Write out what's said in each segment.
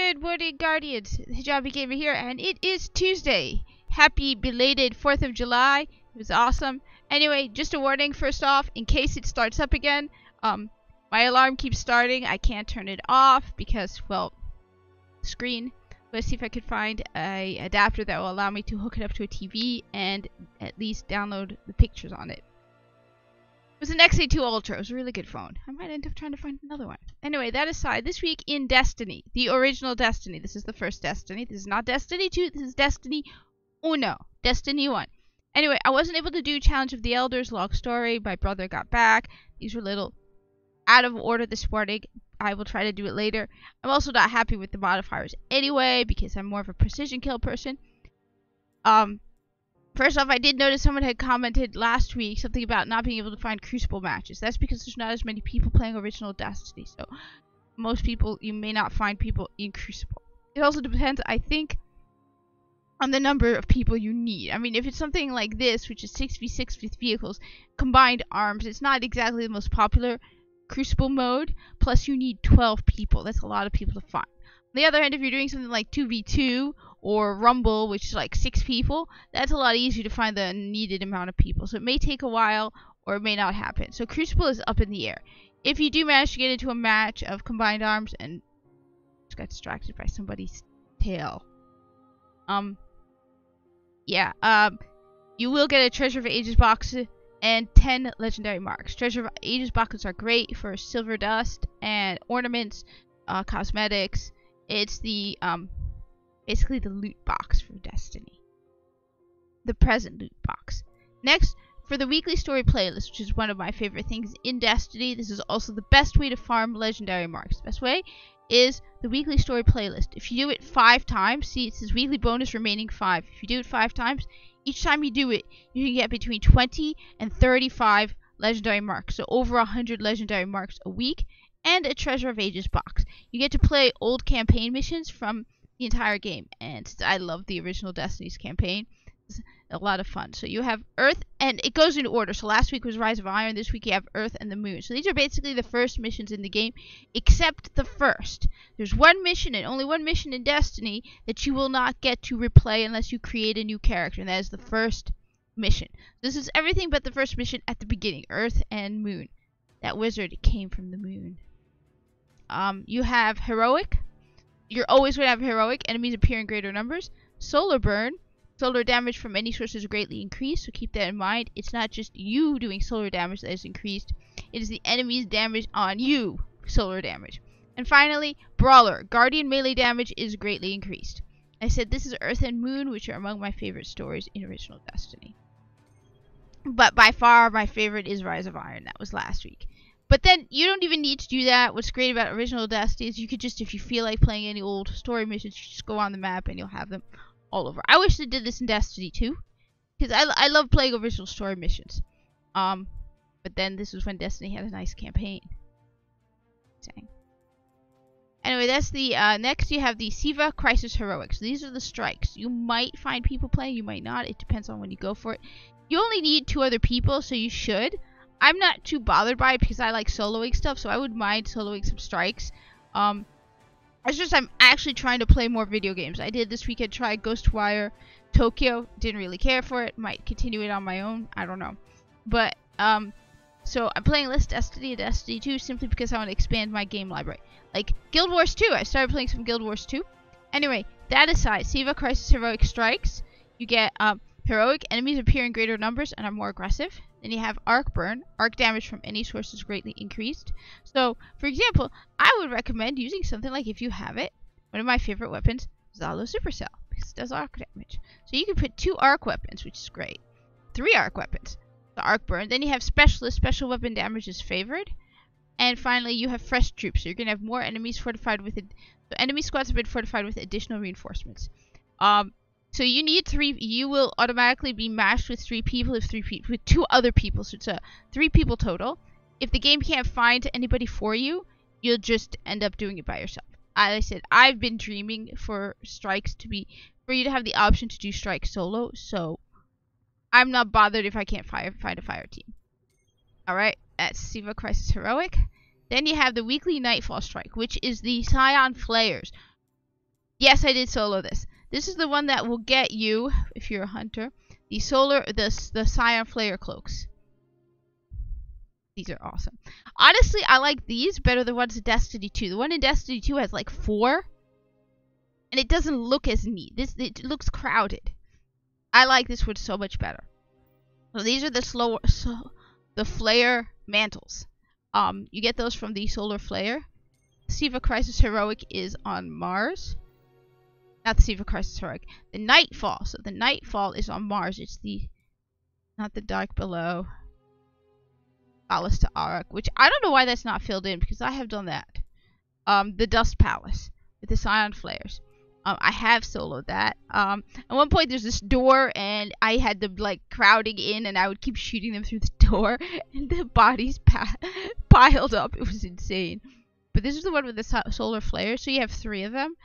Good morning, Guardians. Hijabi Gamer here, and it is Tuesday. Happy belated 4th of July. It was awesome. Anyway, just a warning first off, in case it starts up again. My alarm keeps starting. I can't turn it off because, well, screen. Let's see if I could find a adapter that will allow me to hook it up to a TV and at least download the pictures on it. It was an XA2 Ultra. It was a really good phone. I might end up trying to find another one. Anyway, that aside, this week in Destiny, the original Destiny. This is the first Destiny. This is not Destiny 2. This is Destiny 1. Destiny 1. Anyway, I wasn't able to do Challenge of the Elders, Log Story. My brother got back. These were a little out of order this morning. I will try to do it later. I'm also not happy with the modifiers anyway because I'm more of a precision kill person. First off, I did notice someone had commented last week something about not being able to find Crucible matches. That's because there's not as many people playing original Destiny. So most people, you may not find people in Crucible. It also depends, I think, on the number of people you need. I mean, if it's something like this, which is 6v6 with vehicles, combined arms, it's not exactly the most popular Crucible mode. Plus, you need 12 people. That's a lot of people to find. On the other hand, if you're doing something like 2v2 or Rumble, which is like 6 people, that's a lot easier to find the needed amount of people. So it may take a while or it may not happen. So Crucible is up in the air. If you do manage to get into a match of combined arms, and just got distracted by somebody's tail. You will get a Treasure of Ages box and 10 legendary marks. Treasure of Ages boxes are great for silver dust and ornaments, cosmetics. It's the basically the loot box for Destiny. The present loot box. Next, for the weekly story playlist, which is one of my favorite things in Destiny, this is also the best way to farm legendary marks. The best way is the weekly story playlist. If you do it 5 times, see it says weekly bonus remaining 5. If you do it 5 times, each time you do it, you can get between 20 and 35 legendary marks. So over 100 legendary marks a week, and a Treasure of Ages box. You get to play old campaign missions from the entire game, and I love the original Destiny's campaign. It's a lot of fun. So you have Earth, and it goes in order. So last week was Rise of Iron, this week you have Earth and the Moon. So these are basically the first missions in the game, except the first. There's one mission, and only one mission in Destiny, that you will not get to replay unless you create a new character, and that is the first mission. This is everything but the first mission at the beginning, Earth and Moon. That wizard came from the moon. You have Heroic. You're always going to have Heroic. Enemies appear in greater numbers. Solar Burn. Solar damage from any source is greatly increased, so keep that in mind. It's not just you doing solar damage that is increased. It is the enemy's damage on you, solar damage. And finally, Brawler. Guardian melee damage is greatly increased. I said this is Earth and Moon, which are among my favorite stories in original Destiny. But by far, my favorite is Rise of Iron. That was last week. But then, you don't even need to do that. What's great about original Destiny is you could just, if you feel like playing any old story missions, you just go on the map and you'll have them all over. I wish they did this in Destiny 2, because I love playing original story missions. But then this was when Destiny had a nice campaign. Dang. Anyway, that's the, next you have the SIVA Crisis Heroics. These are the strikes. You might find people playing, you might not. It depends on when you go for it. You only need 2 other people, so you should. I'm not too bothered by it because I like soloing stuff, so I wouldn't mind soloing some strikes. It's just I'm actually trying to play more video games. I did this weekend try Ghostwire Tokyo. Didn't really care for it. Might continue it on my own. I don't know. But, so I'm playing less Destiny and Destiny 2 simply because I want to expand my game library. Like Guild Wars 2. I started playing some Guild Wars 2. Anyway, that aside, SIVA Crisis Heroic Strikes. You get, Heroic. Enemies appear in greater numbers and are more aggressive. Then you have Arc Burn. Arc damage from any source is greatly increased. So, for example, I would recommend using something like, if you have it, one of my favorite weapons, Zalo Supercell, because it does arc damage. So you can put 2 arc weapons, which is great. 3 arc weapons. The Arc Burn. Then you have Specialist. Special weapon damage is favored. And finally, you have Fresh Troops. So you're going to have more enemies fortified with it. So enemy squads have been fortified with additional reinforcements. So you need 3. You will automatically be matched with 3 people with 2 other people. So it's a 3 people total. If the game can't find anybody for you, you'll just end up doing it by yourself. As I said, I've been dreaming for strikes for you to have the option to do strikes solo. So I'm not bothered if I can't find a fire team. All right, that's SIVA Crisis Heroic. Then you have the weekly Nightfall strike, which is the Scion Flayers. Yes, I did solo this. This is the one that will get you, if you're a hunter, the Scion Flare cloaks. These are awesome. Honestly, I like these better than the ones in Destiny 2. The one in Destiny 2 has like 4, and it doesn't look as neat. It looks crowded. I like this one so much better. So these are the flare mantles. You get those from the solar flare. SIVA Crisis Heroic is on Mars. Not the SIVA Crisis Heroic. The Nightfall. So the Nightfall is on Mars. It's not the Dark Below. Palace to Arak, which I don't know why that's not filled in because I have done that. The Dust Palace with the Scion Flares. I have soloed that. At one point there's this door and I had them like crowding in and I would keep shooting them through the door and the bodies piled up. It was insane. But this is the one with the solar flares, so you have 3 of them.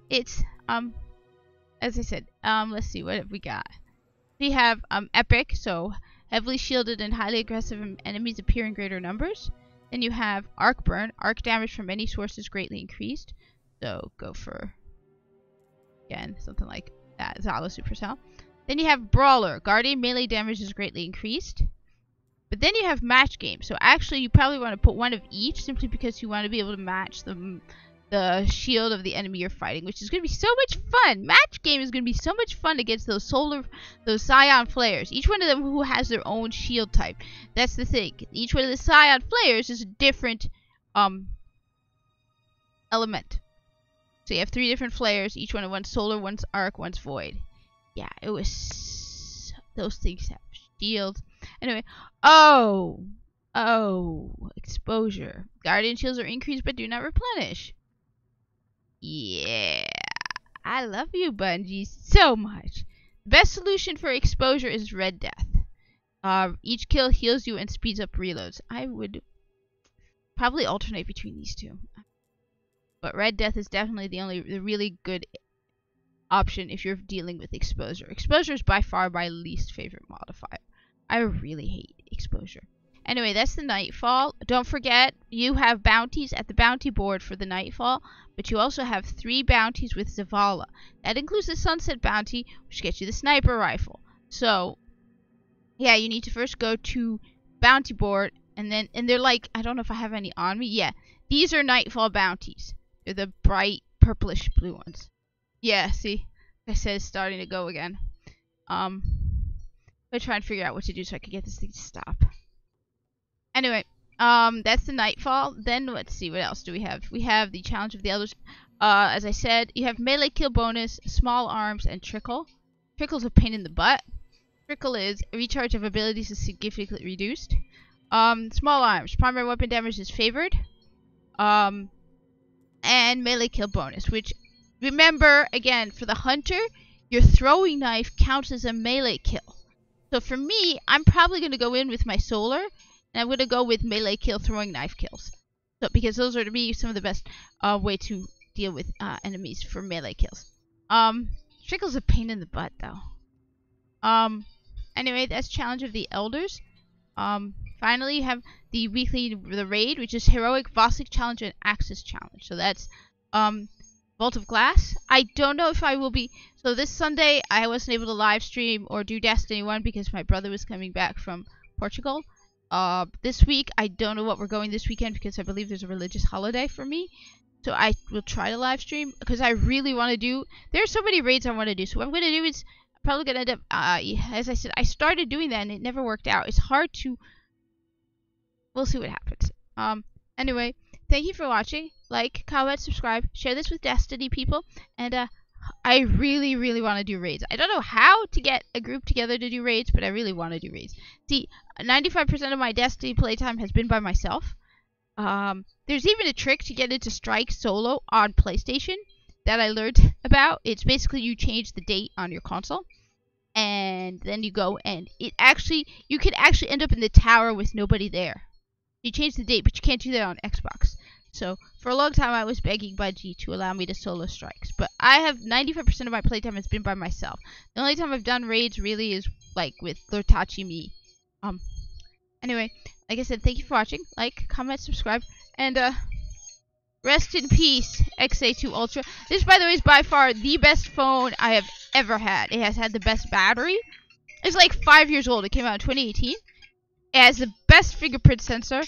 It's as I said, let's see, what have we got? We have epic, so heavily shielded and highly aggressive enemies appear in greater numbers. Then you have arc burn, arc damage from many sources greatly increased. So go for, again, something like that, Zala Supercell. Then you have brawler, guardian melee damage is greatly increased. But then you have match game. So actually you probably want to put one of each simply because you want to be able to match the shield of the enemy you're fighting, which is going to be so much fun. Match game is going to be so much fun against those Scion Flares. Each one of them who has their own shield type. That's the thing. Each one of the Scion Flares is a different element. So you have 3 different flares. Each one, one's solar, one's arc, one's void. Yeah, it was, those things have shields. Anyway, exposure. Guardian shields are increased but do not replenish. Yeah, I love you, Bungie, so much. The best solution for exposure is Red Death. Each kill heals you and speeds up reloads. I would probably alternate between these 2. But Red Death is definitely the really good option if you're dealing with exposure. Exposure is by far my least favorite modifier. I really hate exposure. Anyway, that's the Nightfall. Don't forget, you have bounties at the bounty board for the Nightfall, but you also have 3 bounties with Zavala. That includes the Sunset bounty, which gets you the sniper rifle. So, yeah, you need to first go to bounty board, and they're like, I don't know if I have any on me. Yeah, these are Nightfall bounties. They're the bright purplish blue ones. Yeah, see? Like I said, it's starting to go again. I'm gonna try and figure out what to do so I can get this thing to stop. Anyway, that's the Nightfall. Then let's see, what else do we have? We have the Challenge of the Elders. As I said, you have melee kill bonus, small arms, and trickle. Trickle's a pain in the butt. Trickle is recharge of abilities is significantly reduced. Small arms, primary weapon damage is favored. And melee kill bonus, which, remember, again, for the hunter, your throwing knife counts as a melee kill. So for me, I'm probably going to go in with my solar, and I'm going to go with melee kill throwing knife kills. So because those are, to me, some of the best way to deal with enemies for melee kills. Trickle's a pain in the butt, though. Anyway, that's Challenge of the Elders. Finally, you have the raid, which is Heroic, Vossic Challenge, and Axis Challenge. So that's Vault of Glass. I don't know if I will be... So this Sunday, I wasn't able to live stream or do Destiny 1 because my brother was coming back from Portugal. This week, I don't know what we're going this weekend because I believe there's a religious holiday for me. So I will try to live stream because I really want to do... There are so many raids I want to do. So what I'm going to do is probably going to end up... as I said, I started doing that and it never worked out. It's hard to... We'll see what happens. Anyway, thank you for watching. Like, comment, subscribe, share this with Destiny people, and I really, really want to do raids. I don't know how to get a group together to do raids, but I really want to do raids. See, 95% of my Destiny playtime has been by myself. There's even a trick to get into Strike solo on PlayStation that I learned about. It's basically you change the date on your console, and then you go and you could actually end up in the tower with nobody there. You change the date, but you can't do that on Xbox. So, for a long time, I was begging Bungie to allow me to solo strikes. But I have 95% of my playtime has been by myself. The only time I've done raids really is, like, with Lurtachi me. Anyway, like I said, thank you for watching. Like, comment, subscribe, and, Rest in peace, XA2 Ultra. This, by the way, is by far the best phone I have ever had. It has had the best battery. It's like 5 years old. It came out in 2018. It has the best fingerprint sensor.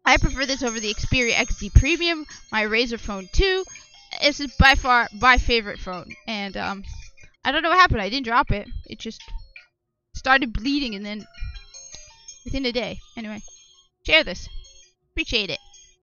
I prefer this over the Xperia XZ Premium, my Razer phone 2. This is by far my favorite phone. And I don't know what happened. I didn't drop it. It just started bleeding and then within a day. Anyway, share this. Appreciate it.